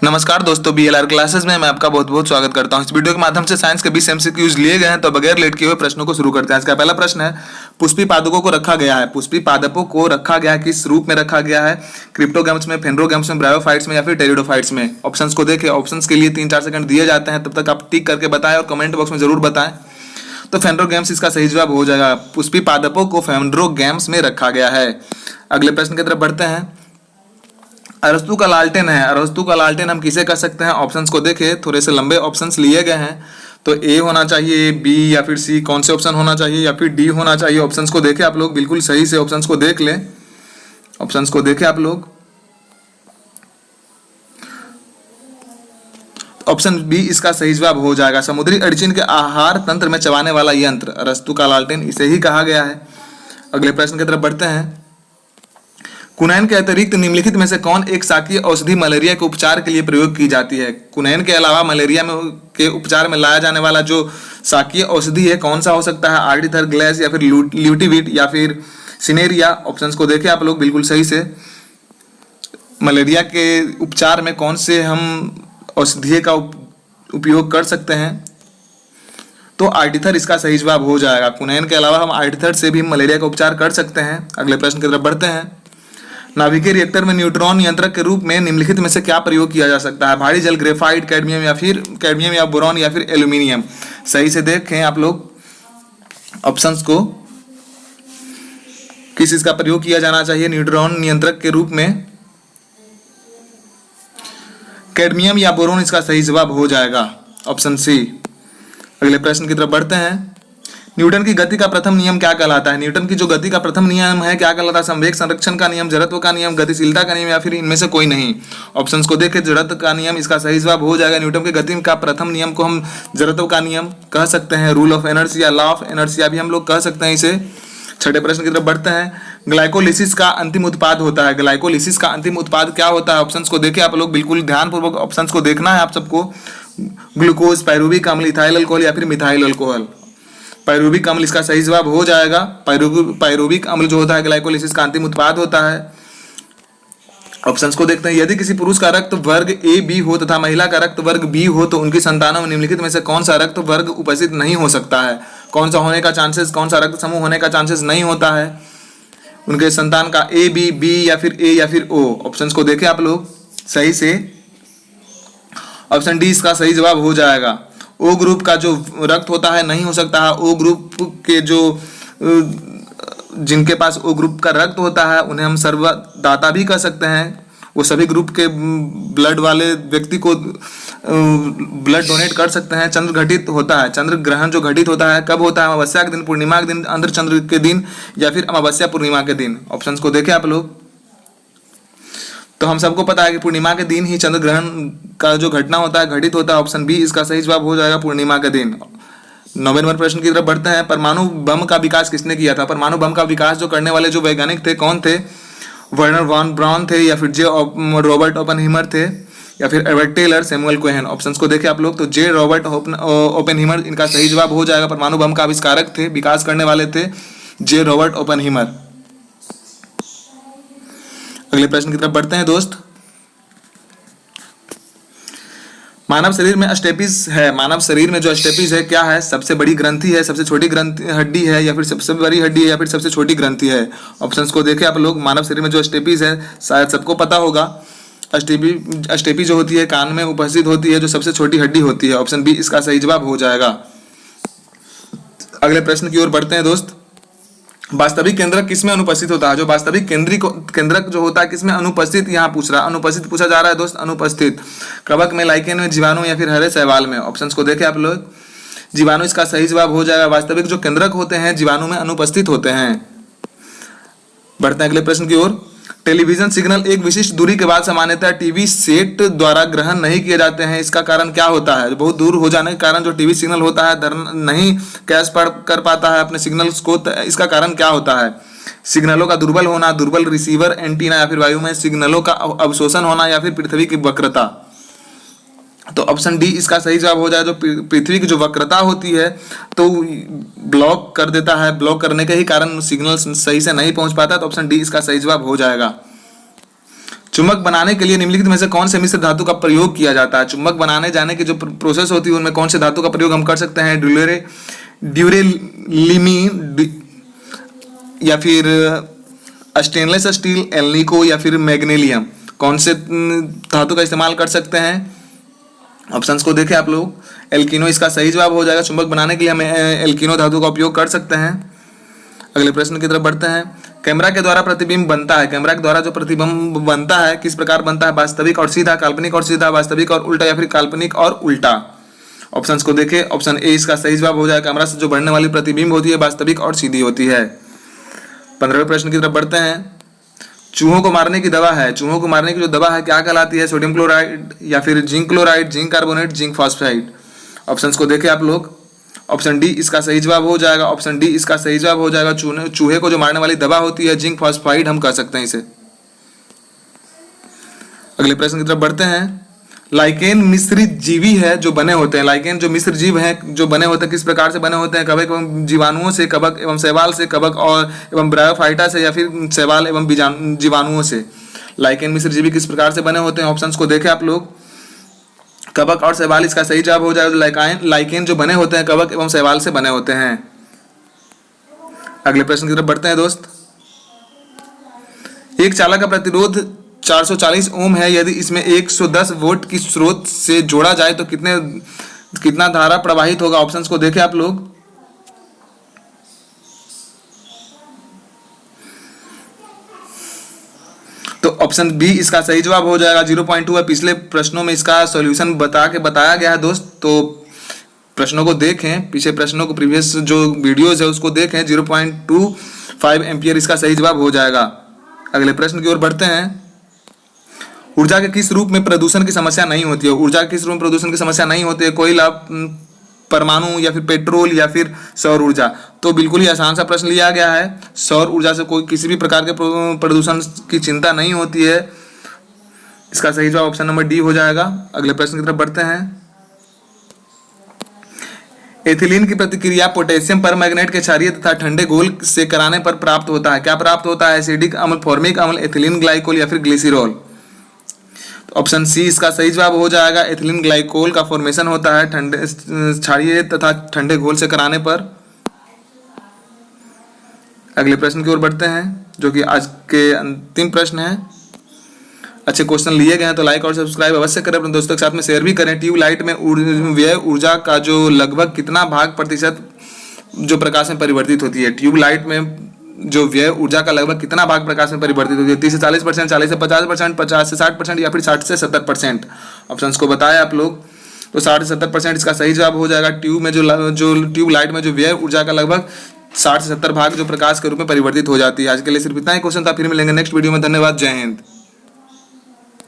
नमस्कार दोस्तों, BLR classes में मैं आपका बहुत बहुत स्वागत करता हूं। इस वीडियो के माध्यम से साइंस के 20 एमसीक्यूज लिए गए हैं, तो बगैर लेट किए हुए प्रश्नों को शुरू करते हैं। इसका पहला प्रश्न है, पुष्पी पादपों को रखा गया है। पुष्पी पादपों को रखा गया है, किस रूप में रखा गया है? क्रिप्टोगैम्स में, फेनरोगैम्स में, ब्रायोफाइट्स में या फिर टेरिडोफाइट्स में? ऑप्शंस को देखें। ऑप्शंस के लिए 3-4 सेकंड दिए जाते हैं, तब तक आप टिक करके बताएं और कमेंट बॉक्स में जरूर बताएं। तो फेनरोगैम्स इसका सही जवाब हो जाएगा। पुष्पी पादपों को फेनरोगैम्स में रखा गया है। अगले प्रश्न की तरफ बढ़ते हैं। अरस्तु का लालटेन है। अरस्तु का लालटेन हम किसे कह सकते हैं? ऑप्शंस को देखें, थोड़े से लंबे ऑप्शंस लिए गए हैं, तो ए होना चाहिए, बी या फिर सी, कौन से ऑप्शन होना चाहिए, या फिर डी होना चाहिए? ऑप्शंस को देखें आप लोग, बिल्कुल सही से ऑप्शंस को देख लें। ऑप्शंस को देखें आप लोग। ऑप्शन बी इसका सही जवाब हो जाएगा। समुद्री अर्चिन के आहार तंत्र में चबाने वाला यंत्र, अरस्तु का लालटेन, इसे ही कहा गया है। अगले प्रश्न की तरफ बढ़ते हैं। कुनैन के अतिरिक्त निम्नलिखित में से कौन एक शाकीय औषधि मलेरिया के उपचार के लिए प्रयोग की जाती है? कुनैन के अलावा मलेरिया में के उपचार में लाया जाने वाला जो शाकीय औषधि है, कौन सा हो सकता है? आर्टिथर ग्लेस या फिर ल्यूटिविट या फिर सिनेरिया? ऑप्शंस को देखें आप लोग, बिल्कुल सही से। मलेरिया के उपचार में कौन से हम औषधि का उपयोग कर सकते हैं? तो आर्टिथर इसका सही जवाब हो जाएगा। कुनैन के अलावा हम आर्टिथर से भी मलेरिया का उपचार कर सकते हैं। अगले प्रश्न की तरफ बढ़ते हैं। नाभिकीय रिएक्टर में न्यूट्रॉन नियंत्रक के रूप में निम्नलिखित में से क्या प्रयोग किया जा सकता है? भारी जल, ग्रेफाइट, कैडमियम या बोरॉन या फिर एल्यूमिनियम? सही से देखें आप लोग ऑप्शंस को, किस इसका प्रयोग किया जाना चाहिए न्यूट्रॉन नियंत्रक के रूप में? कैडमियम या बोरॉन इसका सही जवाब हो जाएगा, ऑप्शन सी। अगले प्रश्न की तरफ बढ़ते हैं। न्यूटन की गति का प्रथम नियम क्या कहलाता है? न्यूटन की जो गति का प्रथम नियम है क्या कहलाता है? संवेग संरक्षण का नियम, जड़त्व का नियम, गतिशीलता का नियम या फिर इनमें से कोई नहीं? ऑप्शंस को देखें। जड़त्व का नियम इसका सही जवाब हो जाएगा। न्यूटन की गति का प्रथम नियम को हम जड़त्व का नियम कह सकते हैं, rule of inertia, law of inertia भी हम लोग कह सकते हैं इसे। छठे प्रश्न की तरफ बढ़ते हैं। ग्लाइकोलिसिस का अंतिम उत्पाद होता है। ग्लाइकोलिसिस का अंतिम उत्पाद क्या होता है? ऑप्शंस को देखें आप लोग, बिल्कुल ध्यानपूर्वक ऑप्शंस को देखना है आप सबको। ग्लूकोज, पायरुविक अम्ल, इथाइल अल्कोहल या फिर मिथाइल अल्कोहल? पायरुविक अम्ल इसका सही जवाब हो जाएगा। पायरुविक अम्ल जो होता है ग्लाइकोलिसिस का अंतिम उत्पाद होता है। ऑप्शंस को देखते हैं। यदि किसी पुरुष का रक्त वर्ग ए बी हो तथा महिला का रक्त वर्ग बी हो, तो उनकी संतानों में निम्नलिखित में से कौन सा रक्त वर्ग उपस्थित नहीं हो सकता है? कौन सा होने का चांसेस, कौन सा रक्त समूह होने का चांसेस नहीं होता है उनके संतान का? ए बी, बी या फिर ए या फिर ओ? ऑप्शंस को देखें आप लोग सही से। ऑप्शन डी इसका सही जवाब हो जाएगा। ओ ग्रुप का जो रक्त होता है नहीं हो सकता है। ओ ग्रुप के जो जिनके पास ओ ग्रुप का रक्त होता है उन्हें हम सर्वदाता भी कह सकते हैं। वो सभी ग्रुप के ब्लड वाले व्यक्ति को ब्लड डोनेट कर सकते हैं। चंद्र घटित होता है, चंद्र ग्रहण जो घटित होता है कब होता है? अमावस्या के दिन, पूर्णिमा के दिन, अंध्र चंद्र के दिन या फिर अमावस्या पूर्णिमा के दिन? ऑप्शंस को देखें आप लोग। तो हम सबको पता है कि पूर्णिमा के दिन ही चंद्र ग्रहण का जो घटना होता है घटित होता है। ऑप्शन बी इसका सही जवाब हो जाएगा, पूर्णिमा के दिन। 9वें नंबर प्रश्न की तरफ बढ़ते हैं। परमाणु बम का विकास किसने किया था? परमाणु बम का विकास जो करने वाले जो वैज्ञानिक थे कौन थे? वर्नर वॉन ब्राउन थे या फिर जे रॉबर्ट ओपेनहीमर थे या फिर Edward Teller, Samuel Cohen? Options को देखें आप लोग। तो जे रॉबर्ट ओपेनहीमर इनका सही जवाब हो जाएगा। परमाणु बम का आविष्कारक थे, विकास करने वाले थे जे रॉबर्ट ओपेनहीमर। अगले प्रश्न की तरफ बढ़ते हैं दोस्त। मानव शरीर में स्टेपिस है। मानव शरीर में जो स्टेपिस है क्या है? सबसे बड़ी ग्रंथि है, सबसे छोटी ग्रंथि हड्डी है या फिर सबसे बड़ी हड्डी है या फिर सबसे छोटी ग्रंथि है? ऑप्शंस को देखें आप लोग। मानव शरीर में जो स्टेपिस है शायद सबको पता होगा। स्टेपी जो होती है कान में उपस्थित होती है, जो सबसे छोटी हड्डी होती है। ऑप्शन बी इसका सही जवाब हो जाएगा। अगले प्रश्न की ओर बढ़ते हैं दोस्त। वास्तविक केंद्रक किसमें अनुपस्थित होता है? जो वास्तविक केंद्रक जो होता है किसमें अनुपस्थित, यहाँ पूछ रहा है। अनुपस्थित पूछा जा रहा है दोस्त, अनुपस्थित। कवक में, लाइकेन में, जीवाणु या फिर हरे शैवाल में? ऑप्शंस को देखें आप लोग। जीवाणु इसका सही जवाब हो जाएगा। वास्तविक जो केंद्रक होते हैं जीवाणु में अनुपस्थित होते हैं। बढ़ते हैं अगले प्रश्न की ओर। टेलीविजन सिग्नल एक विशिष्ट दूरी के बाद सामान्यतः टीवी सेट द्वारा ग्रहण नहीं किए जाते हैं, इसका कारण क्या होता है? बहुत दूर हो जाने के कारण जो टीवी सिग्नल होता है नहीं कैच कर पाता है अपने सिग्नल्स को, इसका कारण क्या होता है? सिग्नलों का दुर्बल होना, दुर्बल रिसीवर एंटीना या फिर वायु में सिग्नलों का अवशोषण होना या फिर पृथ्वी की वक्रता? तो ऑप्शन डी इसका सही जवाब हो जाए। जो पृथ्वी की जो वक्रता होती है तो ब्लॉक कर देता है, ब्लॉक करने के ही कारण सिग्नल सही से नहीं पहुंच पाता। तो ऑप्शन डी इसका सही जवाब हो जाएगा। चुंबक बनाने के लिए निम्नलिखित में से कौन से मिश्र धातु का प्रयोग किया जाता है? चुंबक बनाने जाने की जो प्रोसेस होती है उनमें कौन से धातु का प्रयोग हम कर सकते हैं? ड्यूरेलिमी या फिर स्टेनलेस स्टील, एल्निको या फिर मैग्नीशियम, कौन से धातु का इस्तेमाल कर सकते हैं? ऑप्शंस को देखें आप लोग। एल्किनो इसका सही जवाब हो जाएगा। चुंबक बनाने के लिए हम एल्किनो धातु का उपयोग कर सकते हैं। अगले प्रश्न की तरफ बढ़ते हैं। कैमरा के द्वारा प्रतिबिंब बनता है, कैमरा के द्वारा जो प्रतिबिंब बनता है किस प्रकार बनता है? वास्तविक और सीधा, काल्पनिक और सीधा, वास्तविक और उल्टा या फिर काल्पनिक और उल्टा? ऑप्शंस को देखें। ऑप्शन ए इसका सही जवाब हो जाएगा। कैमरा से जो बढ़ने वाली प्रतिबिंब होती है वास्तविक और सीधी होती है। 15वें प्रश्न की तरफ बढ़ते हैं। चूहों को मारने की दवा है, चूहों को मारने की जो दवा है क्या कहलाती है? सोडियम क्लोराइड या फिर zinc chloride, zinc carbonate, zinc phosphide? Options को देखें आप लोग। ऑप्शन डी इसका सही जवाब हो जाएगा। ऑप्शन डी इसका सही जवाब हो जाएगा। चूहे को जो मारने वाली दवा होती है जिंक फॉस्फाइड हम कह सकते हैं इसे। अगले प्रश्न की तरफ बढ़ते हैं। लाइकेन मिश्रित जीवी है जो बने होते हैं, लाइकेन जो मिश्र जीव हैं जो बने होते हैं किस प्रकार से बने होते हैं? कवक एवं जीवाणुओं से, कवक एवं शैवाल से, कवक और एवं ब्रायोफाइटा से या फिर शैवाल एवं जीवाणुओं से? लाइकेन मिश्र जीवी किस प्रकार से बने होते हैं? ऑप्शंस को देखें आप लोग। कवक और शैवाल इसका सही जवाब हो जाएगा। लाइकेन जो बने होते हैं कवक एवं शैवाल से बने होते हैं। अगले प्रश्न की तरफ बढ़ते हैं दोस्त। एक चालक का प्रतिरोध 440 ओम है, यदि इसमें 110 वोल्ट की स्रोत से जोड़ा जाए तो कितना धारा प्रवाहित होगा? ऑप्शंस को देखें आप लोग। तो ऑप्शन बी इसका सही जवाब हो जाएगा। 0.2 है। पिछले प्रश्नों में इसका सॉल्यूशन बताया गया है दोस्त, तो प्रश्नों को देखें, पीछे प्रश्नों को प्रीवियस जो वीडियोस है उसको देखें। 0.25 एम्पियर इसका सही जवाब हो जाएगा। अगले प्रश्न की ओर बढ़ते हैं। ऊर्जा के किस रूप में प्रदूषण की समस्या नहीं होती है? ऊर्जा के किस रूप में प्रदूषण की समस्या नहीं होती है? कोयला, परमाणु या फिर पेट्रोल या फिर सौर ऊर्जा? तो बिल्कुल ही आसान सा प्रश्न लिया गया है। सौर ऊर्जा से कोई किसी भी प्रकार के प्रदूषण की चिंता नहीं होती है। इसका सही जवाब ऑप्शन नंबर डी हो जाएगा। अगले प्रश्न की तरफ बढ़ते हैं। एथिलीन की प्रतिक्रिया पोटेशियम परमैंगनेट के क्षारीय तथा ठंडे घोल से कराने पर प्राप्त होता है। क्या प्राप्त होता है? एसिडिक अम्ल, फॉर्मिक अम्ल, एथिलीन ग्लाइकोल या फिर ग्लिसरॉल? ऑप्शन सी इसका सही जवाब हो जाएगा। एथिलीन ग्लाइकोल का फॉर्मेशन होता है ठंडे क्षारीय तथा ठंडे घोल से कराने पर। अगले प्रश्न की ओर बढ़ते हैं जो कि आज के अंतिम प्रश्न है। अच्छे क्वेश्चन लिए गए हैं तो लाइक और सब्सक्राइब अवश्य करें, अपने दोस्तों के साथ में शेयर भी करें। ट्यूबलाइट में व्यय ऊर्जा का जो लगभग कितना प्रतिशत जो प्रकाश में परिवर्तित होती है? ट्यूबलाइट में जो व्यय ऊर्जा का लगभग कितना भाग प्रकाश में परिवर्तित होती है? 30 से 40%, 40 से 50%, 50 से 60% या फिर 60 से 70%? ऑप्शंस को बताया आप लोग। तो 60 से 70% इसका सही जवाब हो जाएगा। ट्यूब में जो ट्यूबलाइट में जो व्यय ऊर्जा का लगभग 60 से 70 भाग जो प्रकाश के रूप में परिवर्तित हो जाती है। आज के लिए सिर्फ इतना ही क्वेश्चन था, फिर मिलेंगे नेक्स्ट वीडियो में। धन्यवाद, जय हिंद।